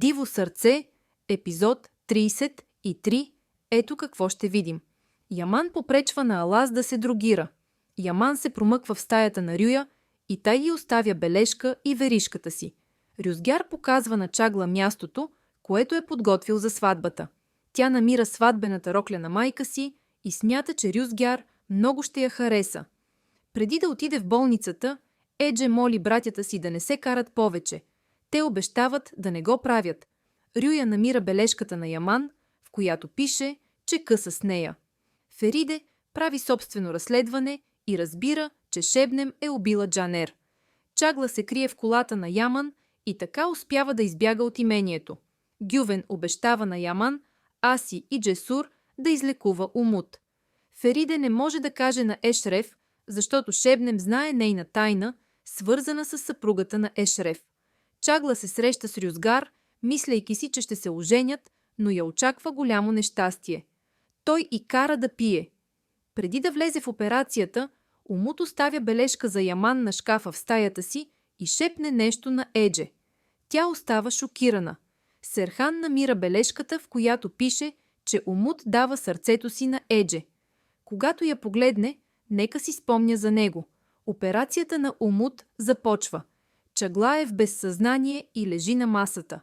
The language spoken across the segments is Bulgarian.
Диво сърце, епизод 33. Ето какво ще видим. Яман попречва на Алаз да се дрогира. Яман се промъква в стаята на Рюя и тай й оставя бележка и веришката си. Рюзгяр показва на Чагла мястото, което е подготвил за сватбата. Тя намира сватбената рокля на майка си и смята, че Рюзгяр много ще я хареса. Преди да отиде в болницата, Едже моли братята си да не се карат повече. Те обещават да не го правят. Рюя намира бележката на Яман, в която пише, че къса с нея. Фериде прави собствено разследване и разбира, че Шебнем е убила Джанер. Чагла се крие в колата на Яман и така успява да избяга от имението. Гювен обещава на Яман, Аси и Джесур да излекува Умут. Фериде не може да каже на Ешреф, защото Шебнем знае нейна тайна, свързана с съпругата на Ешреф. Чагла се среща с Рюзгар, мислейки си, че ще се оженят, но я очаква голямо нещастие. Той и кара да пие. Преди да влезе в операцията, Умут оставя бележка за Яман на шкафа в стаята си и шепне нещо на Едже. Тя остава шокирана. Серхан намира бележката, в която пише, че Умут дава сърцето си на Едже. Когато я погледне, нека си спомня за него. Операцията на Умут започва. Чагла е в безсъзнание и лежи на масата.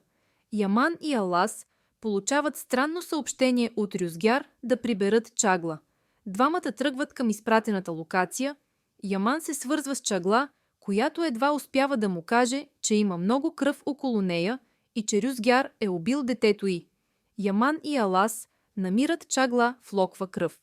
Яман и Алаз получават странно съобщение от Рюзгяр да приберат Чагла. Двамата тръгват към изпратената локация. Яман се свързва с Чагла, която едва успява да му каже, че има много кръв около нея и че Рюзгяр е убил детето й. Яман и Алаз намират Чагла в локва кръв.